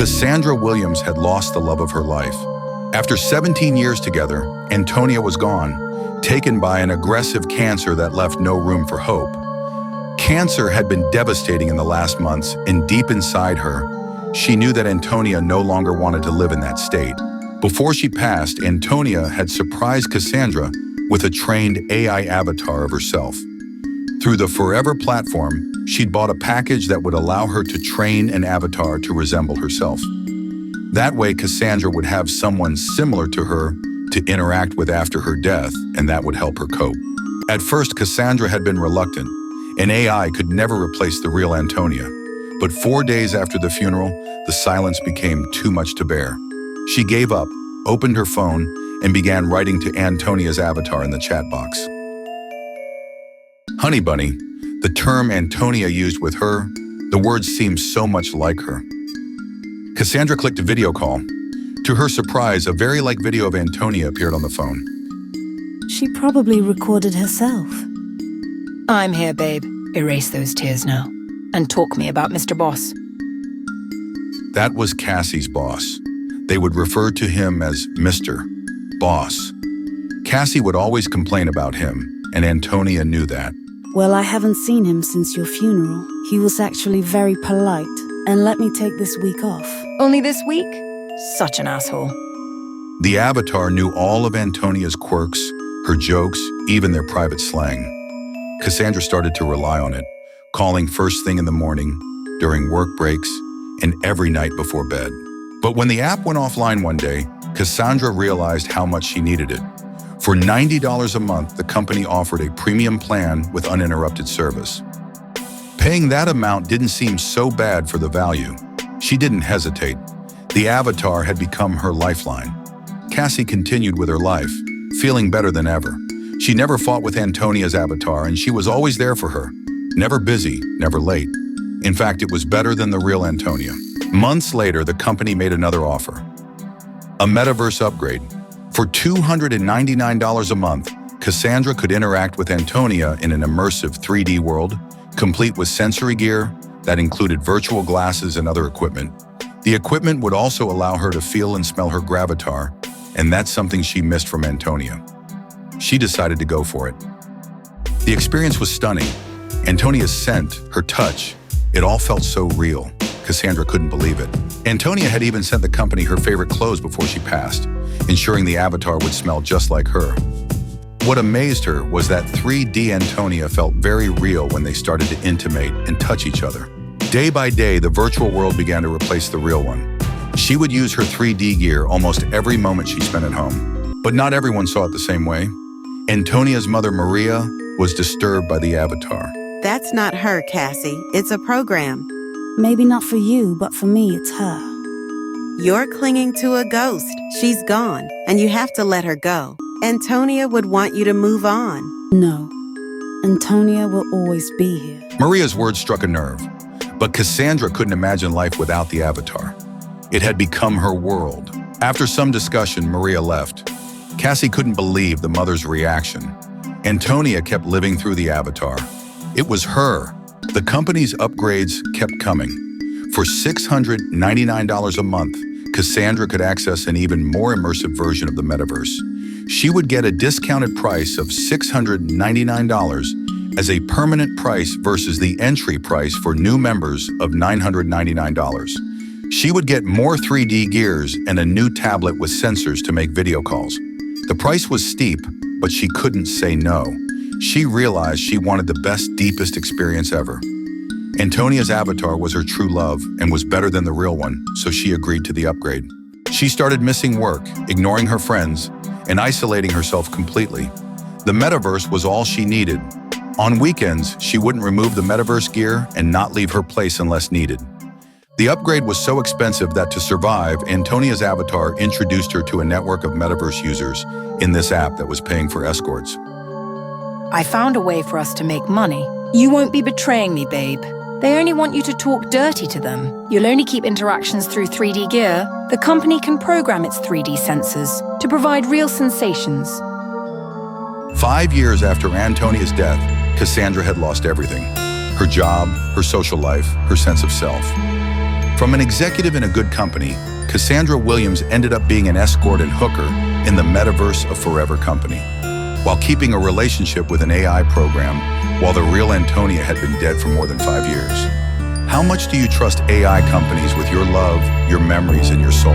Cassandra Williams had lost the love of her life. After 17 years together, Antonia was gone, taken by an aggressive cancer that left no room for hope. Cancer had been devastating in the last months, and deep inside her, she knew that Antonia no longer wanted to live in that state. Before she passed, Antonia had surprised Cassandra with a trained AI avatar of herself. Through the Forever platform, she'd bought a package that would allow her to train an avatar to resemble herself. That way, Cassandra would have someone similar to her to interact with after her death, and that would help her cope. At first, Cassandra had been reluctant. An AI could never replace the real Antonia. But 4 days after the funeral, the silence became too much to bear. She gave up, opened her phone, and began writing to Antonia's avatar in the chat box. Honey Bunny, the term Antonia used with her, the words seemed so much like her. Cassandra clicked a video call. To her surprise, a very like video of Antonia appeared on the phone. She probably recorded herself. I'm here, babe. Erase those tears now. And talk me about Mr. Boss. That was Cassie's boss. They would refer to him as Mr. Boss. Cassie would always complain about him, and Antonia knew that. Well, I haven't seen him since your funeral. He was actually very polite and let me take this week off. Only this week? Such an asshole. The avatar knew all of Antonia's quirks, her jokes, even their private slang. Cassandra started to rely on it, calling first thing in the morning, during work breaks, and every night before bed. But when the app went offline one day, Cassandra realized how much she needed it. For $90 a month, the company offered a premium plan with uninterrupted service. Paying that amount didn't seem so bad for the value. She didn't hesitate. The avatar had become her lifeline. Cassie continued with her life, feeling better than ever. She never fought with Antonia's avatar, and she was always there for her. Never busy, never late. In fact, it was better than the real Antonia. Months later, the company made another offer. A metaverse upgrade. For $299 a month, Cassandra could interact with Antonia in an immersive 3D world, complete with sensory gear that included virtual glasses and other equipment. The equipment would also allow her to feel and smell her gravatar, and that's something she missed from Antonia. She decided to go for it. The experience was stunning. Antonia's scent, her touch, it all felt so real. Cassandra couldn't believe it. Antonia had even sent the company her favorite clothes before she passed, ensuring the avatar would smell just like her. What amazed her was that 3D Antonia felt very real when they started to intimate and touch each other. Day by day, the virtual world began to replace the real one. She would use her 3D gear almost every moment she spent at home. But not everyone saw it the same way. Antonia's mother, Maria, was disturbed by the avatar. That's not her, Cassie. It's a program. Maybe not for you, but for me, it's her. You're clinging to a ghost. She's gone, and you have to let her go. Antonia would want you to move on. No, Antonia will always be here. Maria's words struck a nerve, but Cassandra couldn't imagine life without the avatar. It had become her world. After some discussion, Maria left. Cassie couldn't believe the mother's reaction. Antonia kept living through the avatar. It was her. The company's upgrades kept coming. For $699 a month, Cassandra could access an even more immersive version of the metaverse. She would get a discounted price of $699 as a permanent price versus the entry price for new members of $999. She would get more 3D gears and a new tablet with sensors to make video calls. The price was steep, but she couldn't say no. She realized she wanted the best, deepest experience ever. Antonia's avatar was her true love and was better than the real one, so she agreed to the upgrade. She started missing work, ignoring her friends, and isolating herself completely. The metaverse was all she needed. On weekends, she wouldn't remove the metaverse gear and not leave her place unless needed. The upgrade was so expensive that to survive, Antonia's avatar introduced her to a network of metaverse users in this app that was paying for escorts. I found a way for us to make money. You won't be betraying me, babe. They only want you to talk dirty to them. You'll only keep interactions through 3D gear. The company can program its 3D sensors to provide real sensations. 5 years after Antonia's death, Cassandra had lost everything. Her job, her social life, her sense of self. From an executive in a good company, Cassandra Williams ended up being an escort and hooker in the metaverse of Forever Company, while keeping a relationship with an AI program while the real Antonia had been dead for more than 5 years. How much do you trust AI companies with your love, your memories, and your soul?